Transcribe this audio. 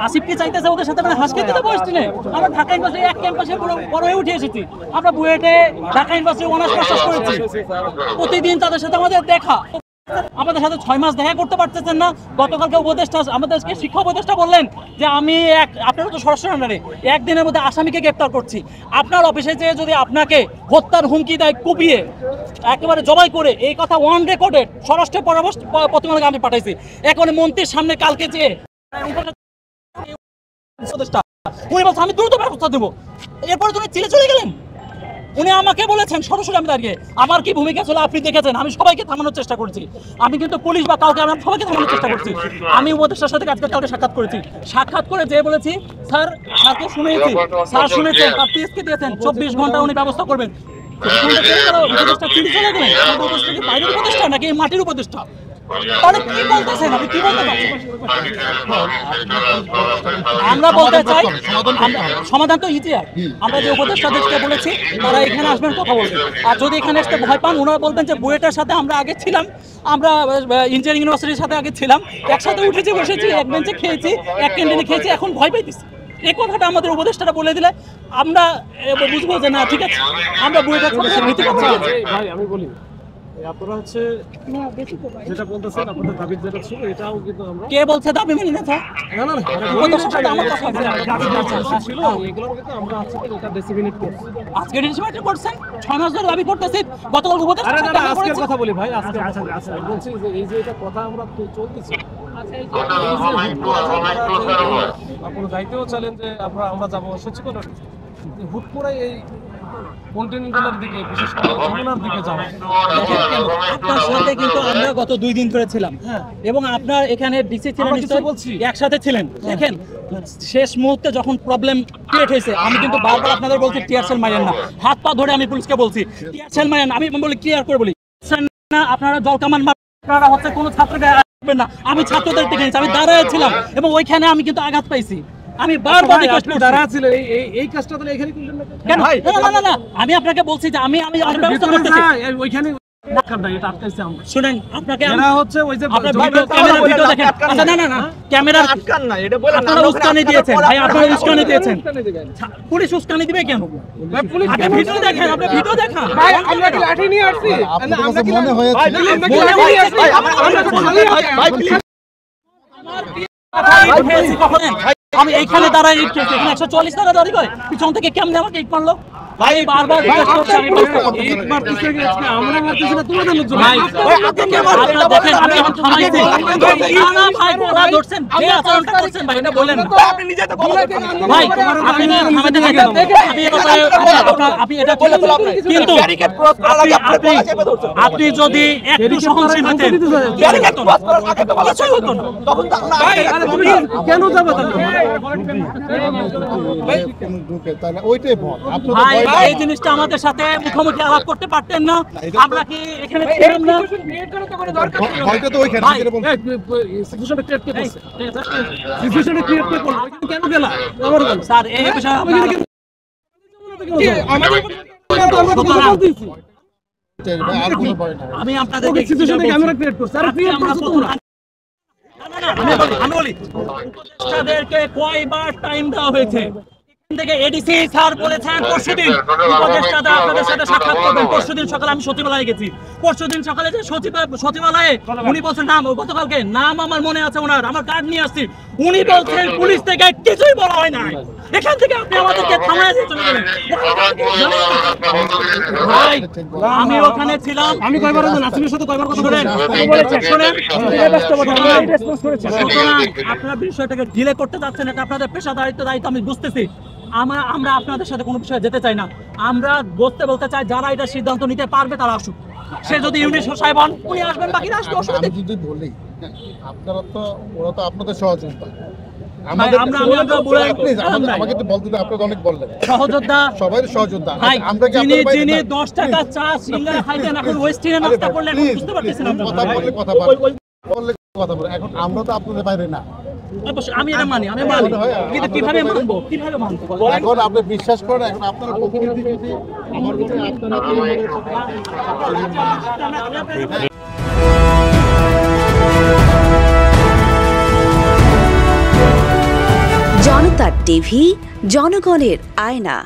আসিফ কি চাইতেছে ওদের সাথে মানে হাস খেতে দেবো স্টিলে? আমরা ঢাকা ইউনিভার্সিটি এক ক্যাম্পাসে বড় হয়ে উঠে এসেছি, আমরা বুয়েটে ঢাকা ইউনিভার্সিটি অনার্স মাস্টার্স করেছি, প্রতিদিন তাদের সাথে আমাদের দেখা। আমাদের সাথে 6 মাস দেখা করতে পারতেছেন না। গতকালকে উপদেষ্টা আমাদেরকে শিক্ষা উপদেষ্টা বললেন যে আমি আপনারা তো সরাসরি আন্ডারে একদিনের মধ্যে আসামিকে গ্রেপ্তার করছি। আপনার অফিসে যে যদি আপনাকে হত্যার হুমকি দেয়, কুপিয়ে একেবারে জবাই করে, এই কথা ওয়ান রেকর্ডেড স্বরাষ্ট্র প্রতিমন্ত্রীকে আমি পাঠাইছি। এখন মন্ত্রীর সামনে কালকে যে উনি বলছেন আমি দ্রুত ব্যবস্থা দেবো, এরপরে তুমি চলে গেলেন। উনি আমাকে বলেছেন সরাসরি, আমি দাঁড়িয়ে আমার কি ভূমিকা ছিল আপনি দেখেছেন। আমি সবাইকে থামানোর চেষ্টা করছি, আমি কিন্তু পুলিশ বা কাউকে আমরা সবাইকে থামানোর চেষ্টা করছি। আমি উপদেষ্টার সাথে কালকে সাক্ষাৎ করেছি, সাক্ষাৎ করে যে বলেছি স্যারকে শুনেছি, স্যার শুনেছেন, তার পিএসকে দিয়েছেন 24 ঘন্টা উনি ব্যবস্থা করবেন। বাইরের উপদেষ্টা নাকি মাটির উপদেষ্টা? তাহলে কি বলতেছেন আপনি, কি বলতে চাচ্ছেন? আমরা বলতে চাই সমাধান তো ইজি। আমরা যে উপদেষ্টাদেরকে বলেছি তারা এখানে আসবেন, কথা বলবেন। আর যদি এখানে আসতে ভয় পান, ওনারা বলতেন যে বুয়েটের সাথে আমরা আগে ছিলাম, আমরা ইঞ্জিনিয়ারিং ইউনিভার্সিটির সাথে আগে ছিলাম, একসাথে উঠেছি, বসেছি, এক বেঞ্চে খেয়েছি, এক ক্যান্টিনে খেয়েছি, এখন ভয় পাইতেছি। এই কথাটা আমাদের উপদেষ্টারা বলে দিলে আমরা বুঝবো যে না ঠিক আছে, আমরা বুয়েটের সাথে ভীতি পাচ্ছি। ভাই আমি বলি, আপনারা হচ্ছে যেটা বলতেছেন আপনাদের দাবি যেটা ছিল, এটাও কিন্তু আমরা কে বলছে দাবি মেনে নেতা? না না আমার কথা ছিল, এগুলো কিন্তু আমরা আজকে এটা ডিসিপ্লিনেট করছি। আজকে ডিসিপ্লিনেট করছেন, 6 মাস ধরে দাবি করতেছি। গতকাল উপদেষ্টা আরে না আজকের কথা বলি ভাই, আজকে বলছি যে এই যে এটা কথা আমরা চলতেছে, আপনারা দায়িত্বও চাইলেন যে আমরা যাবো সচিবালয়, হুট করে এই কন্টিনেন্টালের দিকে, বিশেষ করে যমুনার দিকে যাওয়া। আপনার সাথে কিন্তু আমরা গত 2 দিন ধরে ছিলাম, এবং আপনার এখানে ডিসি ছিলেন, বলছি একসাথে ছিলেন। দেখেন শেষ মুহূর্তে যখন প্রবলেম ক্রিয়েট হয়েছে, আমি কিন্তু বারবার আপনাদের বলছি টিয়ার সেল মারেন না, হাত পা ধরে আমি পুলিশকে বলছি টিয়ার সেল মারেন। আমি বলি ক্লিয়ার করে বলি না, আপনারা জলকামান আপনারা হচ্ছে কোনো ছাত্রকে আসবেন না। আমি ছাত্রদের দিকে আমি দাঁড়ায় ছিলাম এবং ওইখানে আমি কিন্তু আঘাত পাইছি। আমি বারবার রিকোয়েস্ট করছি, দাঁড়া ছিল এই কাজটা তাহলে এখানে করলেন না কেন? ভাই না আমি আপনাকে বলছি যে আমি ব্যবস্থা করতেছি ওইখানে এটা আটকাইছে আমরা। শুনেন, আপনাকে এরা হচ্ছে ওই যে আপনার ক্যামেরা ভিডিও দেখেন। আচ্ছা না ক্যামেরা আটকান না, এটা বলেন আপনারা উস্কানি দিয়েছেন ভাই, আপনারা উস্কানি দিয়েছেন। পুলিশ উস্কানি দিবে কেন? ভাই পুলিশ আপনি ভিডিও দেখেন, আপনি ভিডিও দেখান। ভাই আমরা কি লাঠি নিয়ে আসছি? আমরা কি মনে হয়েছে আমরা কি লাঠি নিয়ে আসছি? আমরা খালি ভাই প্লিজ আমি এইখানে দাঁড়াই ইট খেয়েছি, এখানে 140 টাকা দাঁড়িয়ে করে পিছন থেকে কেমনে আমাকে ইট মারলো? ভাই বারবার রিকোয়েস্ট করছি, আমি ইট মারতেছে আজকে আমরা মারতেছি না, তোমাদের লোকজন। ভাই আপনারা দেখেন, আমি এখন থামাইছি না ভাই, ওরা ধরছেন যে আচরণটা করছেন ভাই, এটা বলেন না আপনি নিজে তো বলেন ভাই, আপনি থামাইতে দেখেন, আপনি এটা বলে কিন্তু ব্যারিকেড ক্রস করা লাগে, আপনি বলা চেপে ধরছেন। আপনি যদি একটু সহনশীল হতেন, ব্যারিকেড ক্রস করা লাগে তো বলা কিছুই হতো না। তখন তো আমরা ভাই আরে তুমি কেন যাবে তাহলে? তাহলে ওইটাই ভয়। আপনারা ভাই এই জিনিসটা আমাদের সাথে মুখোমুখি আলাপ করতে পারতেন না? আমরা কি এখানে ছিলাম না? ভয়টা তো ওইখানে ভাই, যেটা বলছেন। সিচুয়েশনটা ক্রিয়েট কে করছে? সিচুয়েশনটা ক্রিয়েট কে করলো? কেন গেলা? আমার গেল স্যার এই বিষয়ে আমরা তো কথা বলতেছি। আর কোনো ভয় নাই। আমি আপনাদেরকে সিচুয়েশনটা ক্যামেরা ক্রিয়েট করছে, আরে ক্রিয়েট করছে তো তোমরা। আমি বলি উপদেষ্টাদেরকে কয়বার টাইম দেওয়া হয়েছে? থেকে এডিসি স্যার বলেছেন পরশুদিন উপদেষ্টারা আপনাদের সাথে সাক্ষাৎ করবেন। পরশুদিন সকালে আমি সচিবালয়ে গেছি, পরশুদিন সকালে যে সচিবালয়ে উনি বলছেন নাম, গতকালকে নাম আমার মনে আছে ওনার, আমার কার্ড নিয়ে আসছি, উনি বলছেন পুলিশ থেকে কিছুই বলা হয় নাই। এখান থেকে আপনি আমাদেরকে থামায় দিয়ে চলে গেলেন। ভাই আমি ওখানে ছিলাম, আমি কয়বার নাসিমের সাথে কয়বার কথা শুনেন বলেছি? শুনেন শুনেন আপনারা বিষয়টাকে ডিলে করতে যাচ্ছেন, এটা আপনাদের পেশাদারিত্ব দায়িত্ব আমি বুঝতেছি। আমরা আপনাদের সাথে কোনো বিষয়ে যেতে চাই না, আমরা বলতে চাই যারা এটা সিদ্ধান্ত নিতে পারবে তারা আসুক। সে যদি ইউনিট সাহেব হন উনি আসবেন, বাকিরা আসবে, অসুবিধা আমি যদি বলি আপনারা তো ওরা তো আপনাদের সহযোগিতা, আমাকে তো বলতে আপনারা অনেক বললেন সহযোদ্ধা সবাই সহযোদ্ধা। আমরা কি যিনি 10 টাকা চা সিঙ্গারা খাইতেন এখন ওয়েস্টিনে নাস্তা করলে এখন বুঝতে পারতেছেন না। কথা বললে কথা বলে এখন আমরা তো আপনাদের বাইরে না। অবশ্যই আমি এটা মানি, আমি মানি, কিন্তু কিভাবে মানবো এখন আপনি বিশ্বাস করেন, এখন আপনারা প্রতিনিধি যদি আমার কাছে আপনারা জনতা টিভি, জনগণের আয়না।